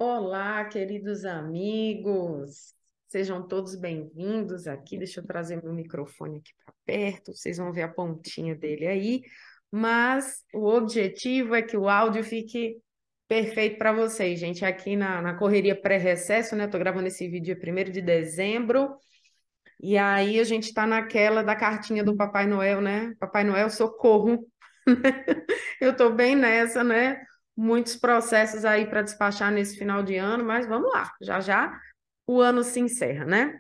Olá, queridos amigos, sejam todos bem-vindos aqui. Deixa eu trazer meu microfone aqui para perto, vocês vão ver a pontinha dele aí, mas o objetivo é que o áudio fique perfeito para vocês, gente. Aqui na correria pré-recesso, né? Estou gravando esse vídeo dia 1º de dezembro, e aí a gente está naquela da cartinha do Papai Noel, né? Papai Noel, socorro! Eu estou bem nessa, né? Muitos processos aí para despachar nesse final de ano, mas vamos lá, já já o ano se encerra, né?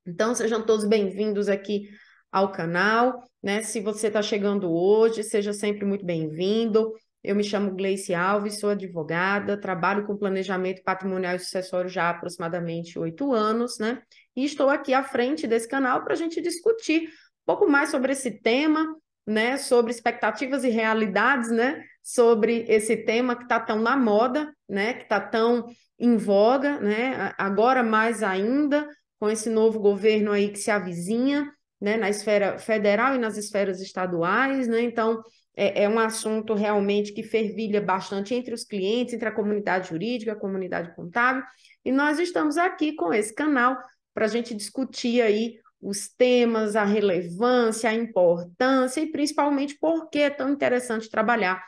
Então, sejam todos bem-vindos aqui ao canal, né? Se você está chegando hoje, seja sempre muito bem-vindo. Eu me chamo Gleice Alves, sou advogada, trabalho com planejamento patrimonial e sucessório já há aproximadamente 8 anos, né? E estou aqui à frente desse canal para a gente discutir um pouco mais sobre esse tema, né? Sobre expectativas e realidades, né? Sobre esse tema que está tão na moda, né? Que está tão em voga, né? Agora mais ainda com esse novo governo aí que se avizinha, né, na esfera federal e nas esferas estaduais, né? Então, é um assunto realmente que fervilha bastante entre os clientes, entre a comunidade jurídica, a comunidade contábil, e nós estamos aqui com esse canal para a gente discutir aí os temas, a relevância, a importância e principalmente por que é tão interessante trabalhar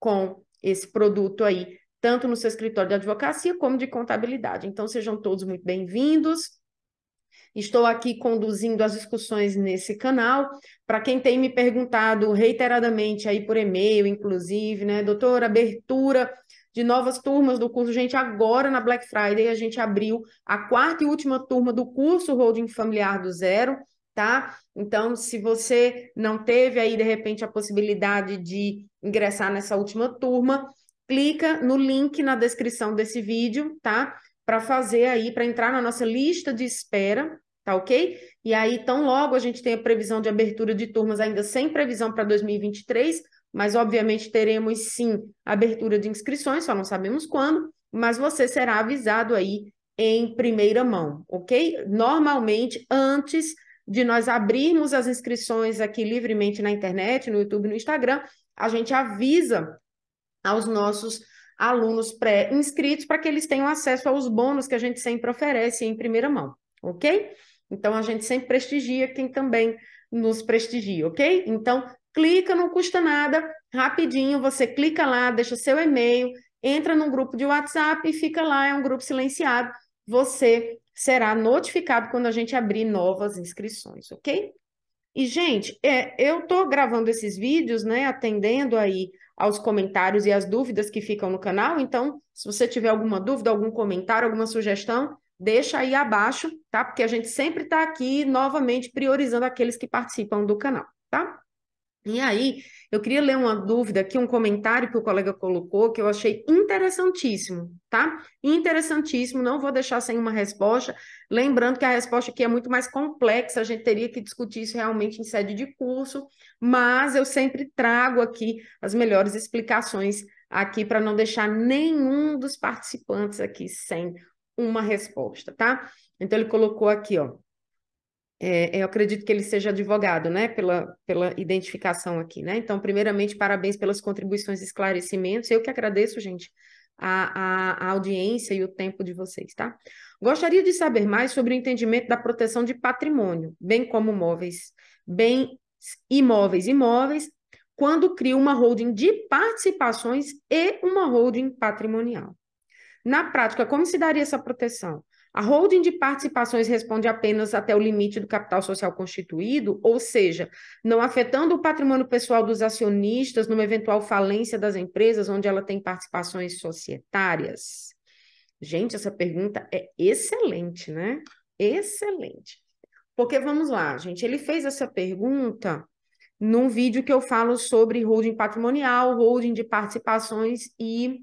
com esse produto aí, tanto no seu escritório de advocacia como de contabilidade. Então, sejam todos muito bem-vindos. Estou aqui conduzindo as discussões nesse canal. Para quem tem me perguntado reiteradamente aí por e-mail, inclusive, né, doutora, abertura de novas turmas do curso. Gente, agora na Black Friday a gente abriu a quarta e última turma do curso Holding Familiar do Zero, tá? Então, se você não teve aí, de repente, a possibilidade de ingressar nessa última turma, clica no link na descrição desse vídeo, tá? Para fazer aí, para entrar na nossa lista de espera, tá ok? E aí, tão logo a gente tem a previsão de abertura de turmas ainda sem previsão para 2023, mas obviamente teremos sim abertura de inscrições, só não sabemos quando, mas você será avisado aí em primeira mão, ok? Normalmente, antes de nós abrirmos as inscrições aqui livremente na internet, no YouTube, no Instagram, a gente avisa aos nossos alunos pré-inscritos para que eles tenham acesso aos bônus que a gente sempre oferece em primeira mão, ok? Então, a gente sempre prestigia quem também nos prestigia, ok? Então, clica, não custa nada, rapidinho, você clica lá, deixa seu e-mail, entra num grupo de WhatsApp e fica lá, é um grupo silenciado, você será notificado quando a gente abrir novas inscrições, ok? E, gente, eu estou gravando esses vídeos, né, atendendo aí aos comentários e às dúvidas que ficam no canal, então, se você tiver alguma dúvida, algum comentário, alguma sugestão, deixa aí abaixo, tá? Porque a gente sempre está aqui, novamente, priorizando aqueles que participam do canal, tá? E aí, eu queria ler uma dúvida aqui, um comentário que o colega colocou, que eu achei interessantíssimo, tá? Interessantíssimo, não vou deixar sem uma resposta. Lembrando que a resposta aqui é muito mais complexa, a gente teria que discutir isso realmente em sede de curso, mas eu sempre trago aqui as melhores explicações aqui para não deixar nenhum dos participantes aqui sem uma resposta, tá? Então, ele colocou aqui, ó. Eu acredito que ele seja advogado, né? Pela identificação aqui, né? Então, primeiramente, parabéns pelas contribuições e esclarecimentos. Eu que agradeço, gente, a audiência e o tempo de vocês, tá? Gostaria de saber mais sobre o entendimento da proteção de patrimônio, bem como bem imóveis, quando cria uma holding de participações e uma holding patrimonial. Na prática, como se daria essa proteção? A holding de participações responde apenas até o limite do capital social constituído, ou seja, não afetando o patrimônio pessoal dos acionistas numa eventual falência das empresas onde ela tem participações societárias. Gente, essa pergunta é excelente, né? Excelente. Porque vamos lá, gente, ele fez essa pergunta num vídeo que eu falo sobre holding patrimonial, holding de participações e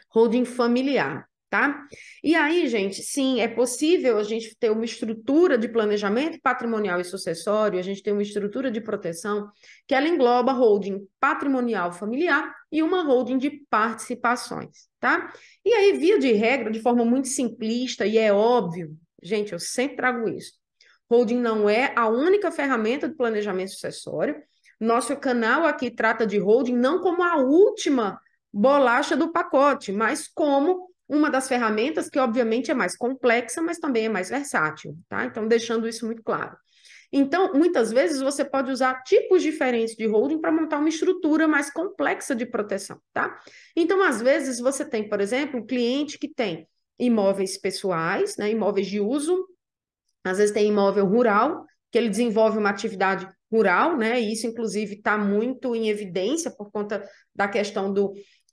holding familiar, tá? E aí, gente, sim, é possível a gente ter uma estrutura de planejamento patrimonial e sucessório, a gente tem uma estrutura de proteção que ela engloba holding patrimonial familiar e uma holding de participações, tá? E aí, via de regra, de forma muito simplista, e é óbvio, gente, eu sempre trago isso, holding não é a única ferramenta do planejamento sucessório. Nosso canal aqui trata de holding não como a última bolacha do pacote, mas como uma das ferramentas que, obviamente, é mais complexa, mas também é mais versátil, tá? Então, deixando isso muito claro. Então, muitas vezes você pode usar tipos diferentes de holding para montar uma estrutura mais complexa de proteção, tá? Então, às vezes, você tem, por exemplo, um cliente que tem imóveis pessoais, né, imóveis de uso, às vezes tem imóvel rural, que ele desenvolve uma atividade rural, né? E isso, inclusive, está muito em evidência por conta da questão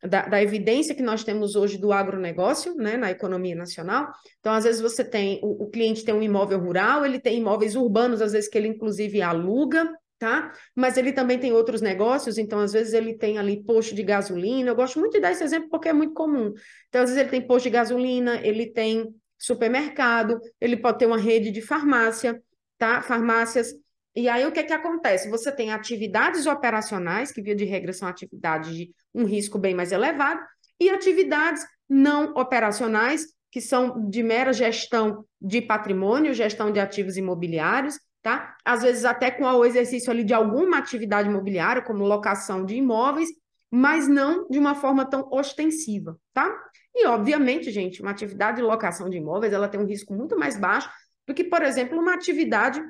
da evidência que nós temos hoje do agronegócio, né, na economia nacional. Então, às vezes, você tem, o cliente tem um imóvel rural, ele tem imóveis urbanos, às vezes, que ele, inclusive, aluga, tá? Mas ele também tem outros negócios, então, às vezes, ele tem ali posto de gasolina. Eu gosto muito de dar esse exemplo porque é muito comum. Então, às vezes, ele tem posto de gasolina, ele tem supermercado, ele pode ter uma rede de farmácia, tá? Farmácias. E aí, o que acontece? Você tem atividades operacionais, que via de regra são atividades de um risco bem mais elevado, e atividades não operacionais, que são de mera gestão de patrimônio, gestão de ativos imobiliários, tá? Às vezes até com o exercício ali de alguma atividade imobiliária, como locação de imóveis, mas não de uma forma tão ostensiva, tá? E, obviamente, gente, uma atividade de locação de imóveis, ela tem um risco muito mais baixo do que, por exemplo, uma atividade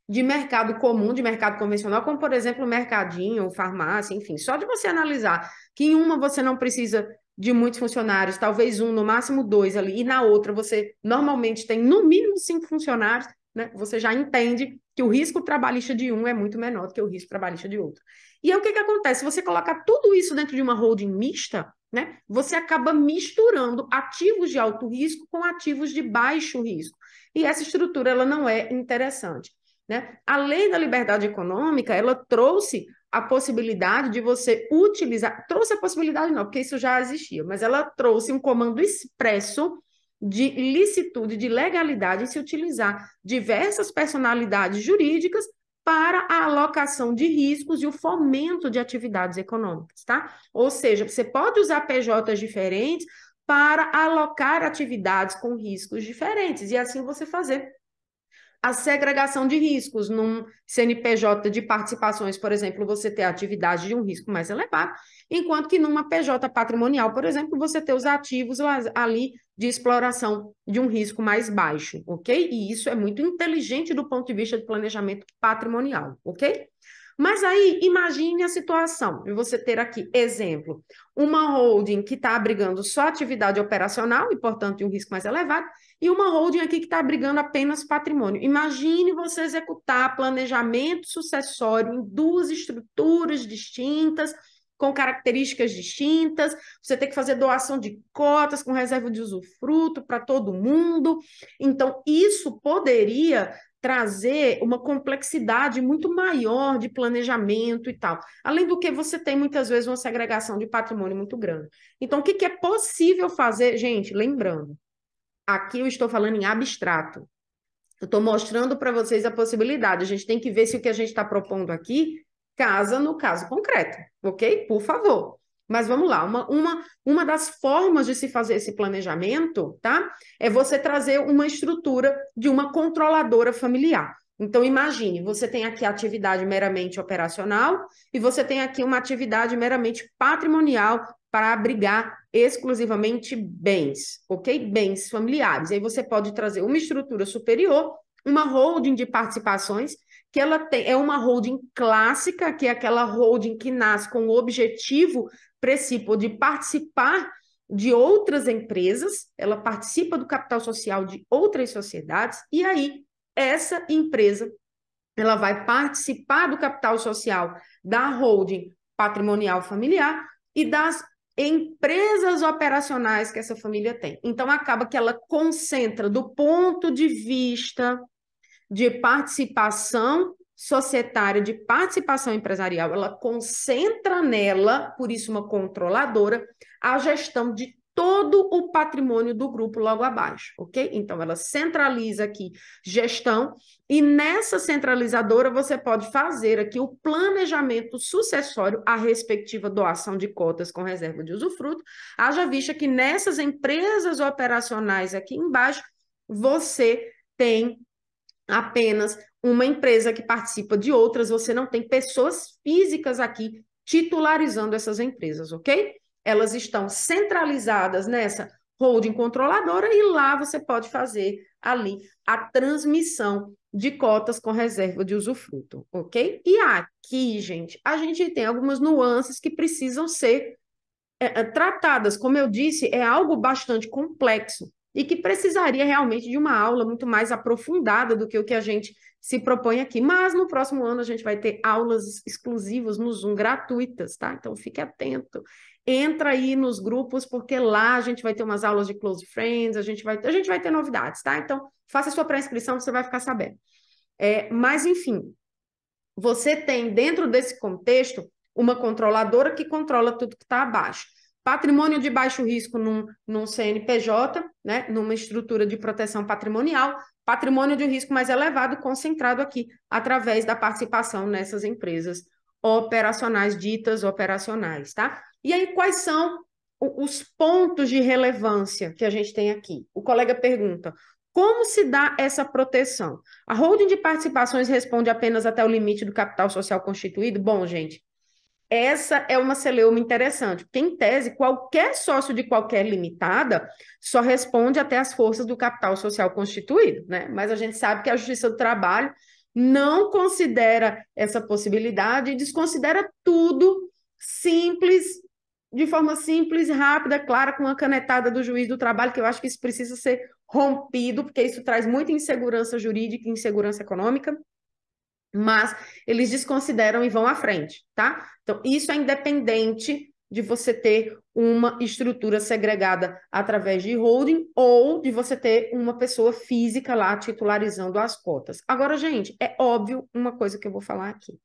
de mercado comum, de mercado convencional, como, por exemplo, mercadinho, farmácia, enfim. Só de você analisar que em uma você não precisa de muitos funcionários, talvez um, no máximo dois ali, e na outra você normalmente tem no mínimo 5 funcionários, né? Você já entende que o risco trabalhista de um é muito menor do que o risco trabalhista de outro. E aí o que acontece? Se você colocar tudo isso dentro de uma holding mista, né? Você acaba misturando ativos de alto risco com ativos de baixo risco. E essa estrutura ela não é interessante. Né? A lei da liberdade econômica, ela trouxe a possibilidade de você utilizar, trouxe a possibilidade não, porque isso já existia, mas ela trouxe um comando expresso de licitude, de legalidade em se utilizar diversas personalidades jurídicas para a alocação de riscos e o fomento de atividades econômicas, tá? Ou seja, você pode usar PJs diferentes para alocar atividades com riscos diferentes e assim você fazer a segregação de riscos. Num CNPJ de participações, por exemplo, você ter atividade de um risco mais elevado, enquanto que numa PJ patrimonial, por exemplo, você ter os ativos ali de exploração de um risco mais baixo, ok? E isso é muito inteligente do ponto de vista de planejamento patrimonial, ok? Mas aí, imagine a situação de você ter aqui, exemplo, uma holding que está abrigando só atividade operacional e, portanto, de um risco mais elevado, e uma holding aqui que está abrigando apenas patrimônio. Imagine você executar planejamento sucessório em duas estruturas distintas, com características distintas, você tem que fazer doação de cotas com reserva de usufruto para todo mundo. Então, isso poderia trazer uma complexidade muito maior de planejamento e tal. Além do que você tem muitas vezes uma segregação de patrimônio muito grande. Então, o que é possível fazer? Gente, lembrando, aqui eu estou falando em abstrato. Eu estou mostrando para vocês a possibilidade. A gente tem que ver se o que a gente está propondo aqui casa no caso concreto, ok? Por favor. Mas vamos lá, uma das formas de se fazer esse planejamento, tá? É você trazer uma estrutura de uma controladora familiar. Então, imagine, você tem aqui a atividade meramente operacional e você tem aqui uma atividade meramente patrimonial para abrigar exclusivamente bens, ok? Bens familiares. Aí você pode trazer uma estrutura superior, uma holding de participações, que ela tem, é uma holding clássica, que é aquela holding que nasce com o objetivo principal de participar de outras empresas, ela participa do capital social de outras sociedades, e aí essa empresa ela vai participar do capital social da holding patrimonial familiar e das empresas operacionais que essa família tem. Então, acaba que ela concentra do ponto de vista de participação societária, de participação empresarial, ela concentra nela, por isso uma controladora, a gestão de todo o patrimônio do grupo logo abaixo, ok? Então, ela centraliza aqui gestão e nessa centralizadora você pode fazer aqui o planejamento sucessório, a respectiva doação de cotas com reserva de usufruto, haja vista que nessas empresas operacionais aqui embaixo, você tem apenas uma empresa que participa de outras, você não tem pessoas físicas aqui titularizando essas empresas, ok? Elas estão centralizadas nessa holding controladora, e lá você pode fazer ali a transmissão de cotas com reserva de usufruto, ok? E aqui, gente, a gente tem algumas nuances que precisam ser tratadas. Como eu disse, é algo bastante complexo e que precisaria realmente de uma aula muito mais aprofundada do que o que a gente se propõe aqui. Mas no próximo ano a gente vai ter aulas exclusivas no Zoom, gratuitas, tá? Então fique atento. Entra aí nos grupos, porque lá a gente vai ter umas aulas de close friends, a gente vai ter novidades, tá? Então faça a sua pré-inscrição, você vai ficar sabendo. Mas, enfim, você tem dentro desse contexto uma controladora que controla tudo que está abaixo. Patrimônio de baixo risco num CNPJ, né, numa estrutura de proteção patrimonial, patrimônio de risco mais elevado concentrado aqui através da participação nessas empresas operacionais, ditas operacionais, tá? E aí, quais são os pontos de relevância que a gente tem aqui? O colega pergunta: como se dá essa proteção? A holding de participações responde apenas até o limite do capital social constituído? Bom, gente, essa é uma celeuma interessante, porque, em tese, qualquer sócio de qualquer limitada só responde até as forças do capital social constituído, né? Mas a gente sabe que a Justiça do Trabalho não considera essa possibilidade e desconsidera tudo simples, de forma simples, rápida, clara, com uma canetada do juiz do trabalho, que eu acho que isso precisa ser rompido, porque isso traz muita insegurança jurídica e insegurança econômica, mas eles desconsideram e vão à frente, tá? Então, isso é independente de você ter uma estrutura segregada através de holding ou de você ter uma pessoa física lá titularizando as cotas. Agora, gente, é óbvio uma coisa que eu vou falar aqui.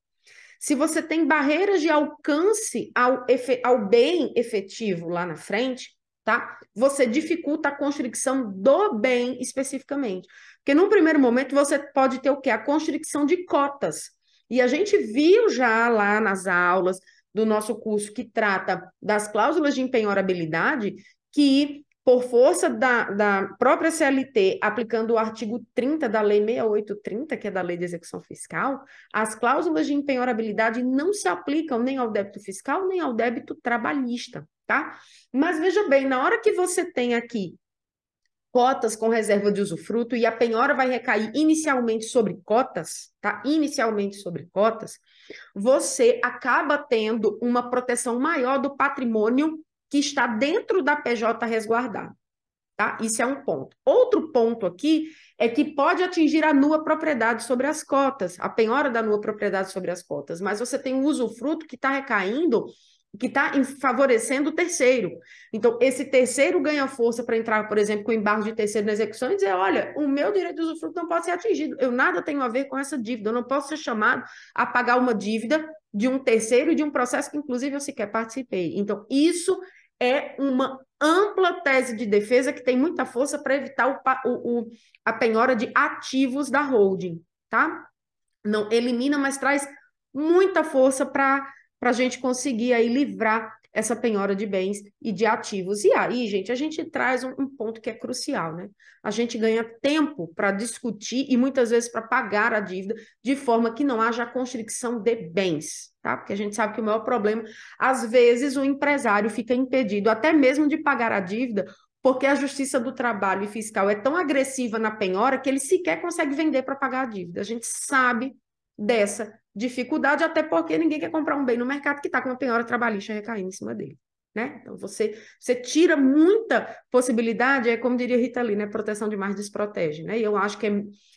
Se você tem barreiras de alcance ao bem efetivo lá na frente, tá? Você dificulta a constricção do bem especificamente. Porque num primeiro momento você pode ter o quê? A constricção de cotas. E a gente viu já lá nas aulas do nosso curso que trata das cláusulas de empenhorabilidade que, por força da própria CLT, aplicando o artigo 30 da Lei 6830, que é da Lei de Execução Fiscal, as cláusulas de empenhorabilidade não se aplicam nem ao débito fiscal, nem ao débito trabalhista, tá? Mas veja bem, na hora que você tem aqui cotas com reserva de usufruto e a penhora vai recair inicialmente sobre cotas, tá? Inicialmente sobre cotas, você acaba tendo uma proteção maior do patrimônio que está dentro da PJ resguardada, tá? Isso é um ponto. Outro ponto aqui é que pode atingir a nua propriedade sobre as cotas, a penhora da nua propriedade sobre as cotas, mas você tem um usufruto que está recaindo, que está favorecendo o terceiro. Então, esse terceiro ganha força para entrar, por exemplo, com embargo de terceiro na execução e dizer: olha, o meu direito de usufruto não pode ser atingido, eu nada tenho a ver com essa dívida, eu não posso ser chamado a pagar uma dívida de um terceiro e de um processo que, inclusive, eu sequer participei. Então, isso é uma ampla tese de defesa que tem muita força para evitar a penhora de ativos da holding, tá? Não elimina, mas traz muita força para a gente conseguir aí livrar essa penhora de bens e de ativos. E aí, gente, a gente traz um ponto que é crucial, né? A gente ganha tempo para discutir e muitas vezes para pagar a dívida de forma que não haja constricção de bens, tá? Porque a gente sabe que o maior problema, às vezes, o empresário fica impedido até mesmo de pagar a dívida porque a Justiça do Trabalho e Fiscal é tão agressiva na penhora que ele sequer consegue vender para pagar a dívida. A gente sabe dessa dificuldade, até porque ninguém quer comprar um bem no mercado que está com uma penhora trabalhista recaindo em cima dele, né? Então, você tira muita possibilidade, como diria Rita Lee, né? Proteção demais desprotege, né? E eu acho que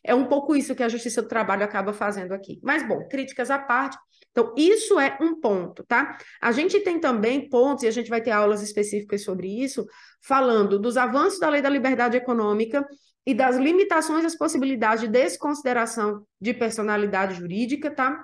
é um pouco isso que a Justiça do Trabalho acaba fazendo aqui. Mas, bom, críticas à parte. Então, isso é um ponto, tá? A gente tem também pontos, e a gente vai ter aulas específicas sobre isso, falando dos avanços da Lei da Liberdade Econômica e das limitações às possibilidades de desconsideração de personalidade jurídica, tá?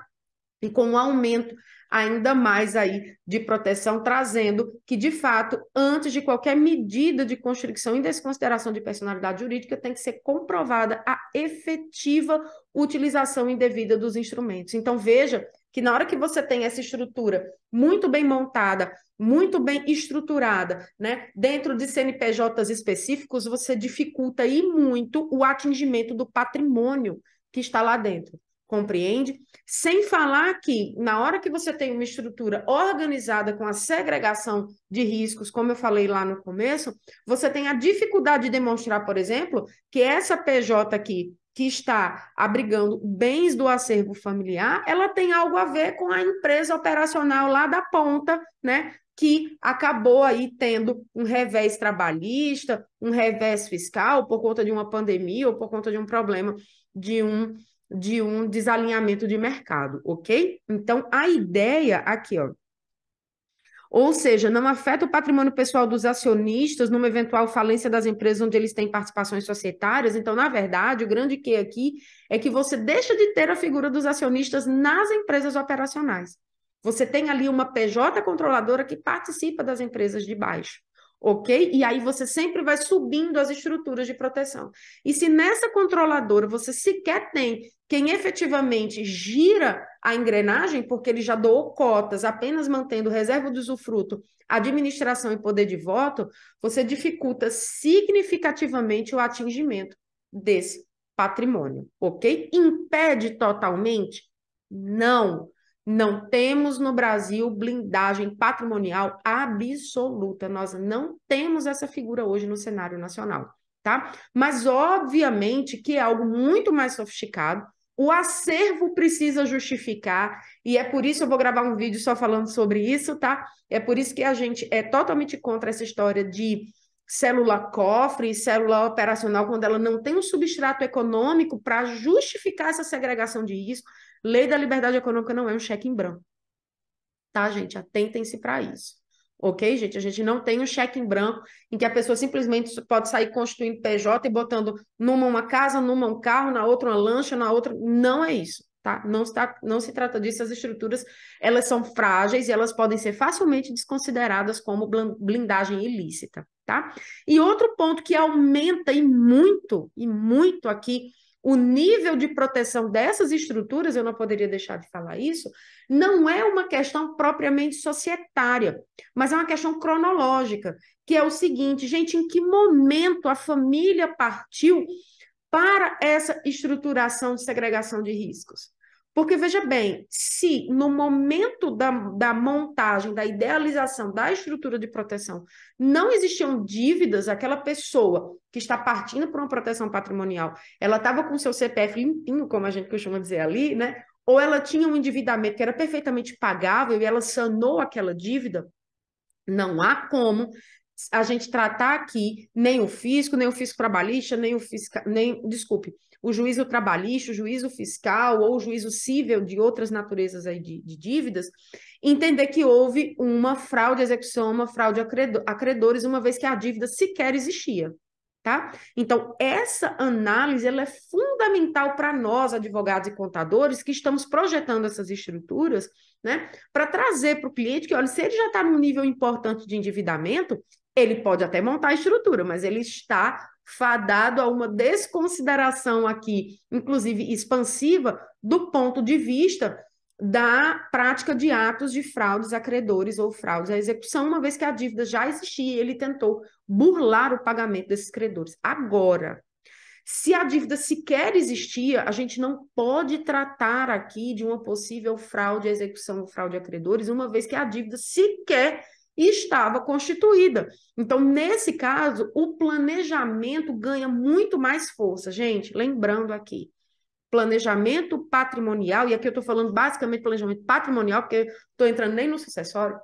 E com um aumento ainda mais aí de proteção, trazendo que, de fato, antes de qualquer medida de constricção e desconsideração de personalidade jurídica, tem que ser comprovada a efetiva utilização indevida dos instrumentos. Então, veja que na hora que você tem essa estrutura muito bem montada, muito bem estruturada, né, dentro de CNPJs específicos, você dificulta aí muito o atingimento do patrimônio que está lá dentro. Compreende? Sem falar que, na hora que você tem uma estrutura organizada com a segregação de riscos, como eu falei lá no começo, você tem a dificuldade de demonstrar, por exemplo, que essa PJ aqui, que está abrigando bens do acervo familiar, ela tem algo a ver com a empresa operacional lá da ponta, né? Que acabou aí tendo um revés trabalhista, um revés fiscal por conta de uma pandemia ou por conta de um problema de um desalinhamento de mercado, ok? Então, a ideia aqui, ó, ou seja, não afeta o patrimônio pessoal dos acionistas numa eventual falência das empresas onde eles têm participações societárias. Então, na verdade, o grande que aqui é que você deixa de ter a figura dos acionistas nas empresas operacionais. Você tem ali uma PJ controladora que participa das empresas de baixo, ok? E aí você sempre vai subindo as estruturas de proteção. E se nessa controladora você sequer tem quem efetivamente gira a engrenagem, porque ele já doou cotas, apenas mantendo reserva de usufruto, administração e poder de voto, você dificulta significativamente o atingimento desse patrimônio, ok? Impede totalmente? Não. Não temos no Brasil blindagem patrimonial absoluta. Nós não temos essa figura hoje no cenário nacional, tá? Mas, obviamente, que é algo muito mais sofisticado. O acervo precisa justificar, e é por isso eu vou gravar um vídeo só falando sobre isso, tá? É por isso que a gente é totalmente contra essa história de célula cofre e célula operacional, quando ela não tem um substrato econômico para justificar essa segregação de risco. Lei da liberdade econômica não é um cheque em branco, tá, gente? Atentem-se para isso. Ok, gente? A gente não tem um cheque em branco em que a pessoa simplesmente pode sair constituindo PJ e botando numa uma casa, numa um carro, na outra uma lancha, na outra. Não é isso, tá? Não se trata disso. As estruturas, elas são frágeis e elas podem ser facilmente desconsideradas como blindagem ilícita, tá? E outro ponto que aumenta e muito aqui o nível de proteção dessas estruturas, eu não poderia deixar de falar isso, não é uma questão propriamente societária, mas é uma questão cronológica, que é o seguinte, gente, em que momento a família partiu para essa estruturação de segregação de riscos? Porque, veja bem, se no momento da montagem, da idealização da estrutura de proteção, não existiam dívidas, aquela pessoa que está partindo para uma proteção patrimonial, ela estava com seu CPF limpinho, como a gente costuma dizer ali, né? Ou ela tinha um endividamento que era perfeitamente pagável e ela sanou aquela dívida, não há como a gente tratar aqui nem o fisco trabalhista, desculpe, o juízo trabalhista, o juízo fiscal ou o juízo cível de outras naturezas aí de dívidas, entender que houve uma fraude à execução, uma fraude a credores, uma vez que a dívida sequer existia. Tá? Então, essa análise ela é fundamental para nós, advogados e contadores, que estamos projetando essas estruturas, né, para trazer para o cliente que, olha, se ele já está num nível importante de endividamento, ele pode até montar a estrutura, mas ele está fadado a uma desconsideração aqui, inclusive expansiva, do ponto de vista da prática de atos de fraudes a credores ou fraudes à execução, uma vez que a dívida já existia e ele tentou burlar o pagamento desses credores. Agora, se a dívida sequer existia, a gente não pode tratar aqui de uma possível fraude à execução ou fraude a credores, uma vez que a dívida sequer estava constituída. Então, nesse caso, o planejamento ganha muito mais força. Gente, lembrando aqui, planejamento patrimonial, e aqui eu estou falando basicamente planejamento patrimonial, porque estou entrando nem no sucessório,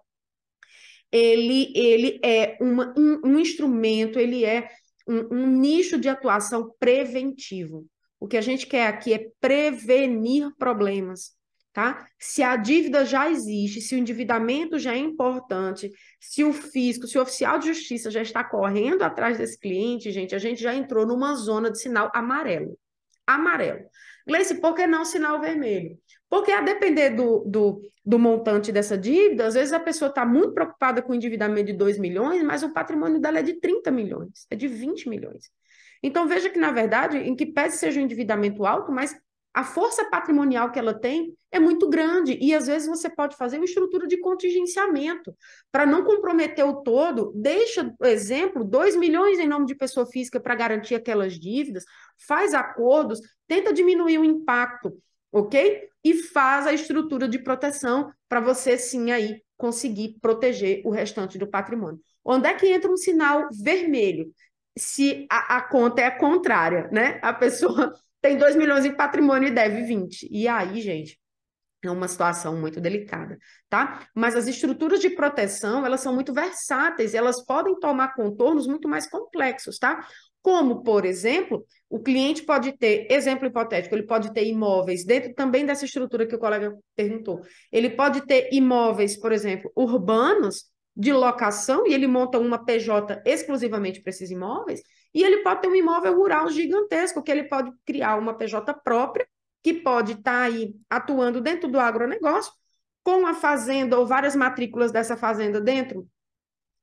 ele é um instrumento, ele é um nicho de atuação preventivo. O que a gente quer aqui é prevenir problemas, tá? Se a dívida já existe, se o endividamento já é importante, se o fisco, se o oficial de justiça já está correndo atrás desse cliente, gente, a gente já entrou numa zona de sinal amarelo. Amarelo. Gleice, por que não sinal vermelho? Porque a depender do montante dessa dívida, às vezes a pessoa está muito preocupada com o endividamento de 2 milhões, mas o patrimônio dela é de 30 milhões, é de 20 milhões. Então, veja que, na verdade, em que pese seja um endividamento alto, mas a força patrimonial que ela tem é muito grande e, às vezes, você pode fazer uma estrutura de contingenciamento para não comprometer o todo, deixa, por exemplo, 2 milhões em nome de pessoa física para garantir aquelas dívidas, faz acordos, tenta diminuir o impacto ok? E faz a estrutura de proteção para você sim aí conseguir proteger o restante do patrimônio. Onde é que entra um sinal vermelho? Se a conta é a contrária, né? A pessoa tem 2 milhões em patrimônio e deve 20. E aí, gente, é uma situação muito delicada, tá? Mas as estruturas de proteção, elas são muito versáteis, elas podem tomar contornos muito mais complexos, tá? Como, por exemplo, o cliente pode ter, exemplo hipotético, ele pode ter imóveis dentro também dessa estrutura que o colega perguntou. Ele pode ter imóveis, por exemplo, urbanos de locação e ele monta uma PJ exclusivamente para esses imóveis, e ele pode ter um imóvel rural gigantesco que ele pode criar uma PJ própria que pode estar aí atuando dentro do agronegócio, com a fazenda ou várias matrículas dessa fazenda dentro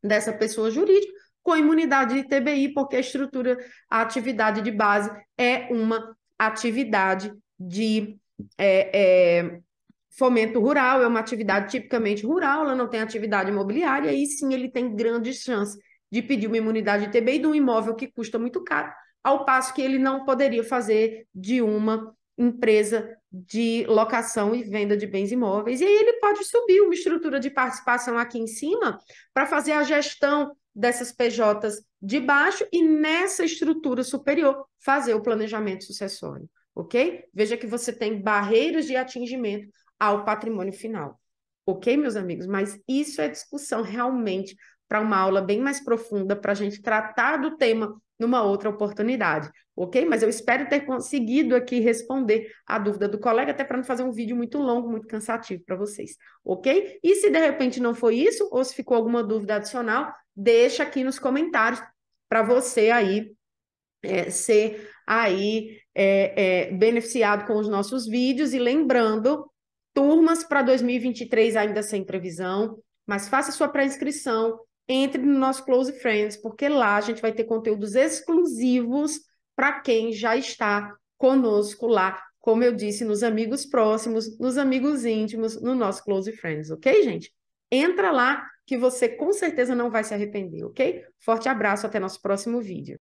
dessa pessoa jurídica, com imunidade de TBI, porque a estrutura, a atividade de base é uma atividade de fomento rural, é uma atividade tipicamente rural, ela não tem atividade imobiliária, e sim ele tem grandes chances de pedir uma imunidade de TBI de um imóvel que custa muito caro, ao passo que ele não poderia fazer de uma empresa de locação e venda de bens imóveis. E aí ele pode subir uma estrutura de participação aqui em cima para fazer a gestão dessas PJs de baixo e nessa estrutura superior fazer o planejamento sucessório, ok? Veja que você tem barreiras de atingimento ao patrimônio final. Ok, meus amigos? Mas isso é discussão realmente para uma aula bem mais profunda, para a gente tratar do tema numa outra oportunidade, ok? Mas eu espero ter conseguido aqui responder a dúvida do colega, até para não fazer um vídeo muito longo, muito cansativo para vocês, ok? E se de repente não foi isso, ou se ficou alguma dúvida adicional, deixa aqui nos comentários para você aí ser aí beneficiado com os nossos vídeos. E lembrando, turmas para 2023 ainda sem previsão, mas faça sua pré-inscrição, entre no nosso Close Friends, porque lá a gente vai ter conteúdos exclusivos para quem já está conosco lá, como eu disse, nos amigos próximos, nos amigos íntimos, no nosso Close Friends, ok, gente? Entra lá que você com certeza não vai se arrepender, ok? Forte abraço, até nosso próximo vídeo.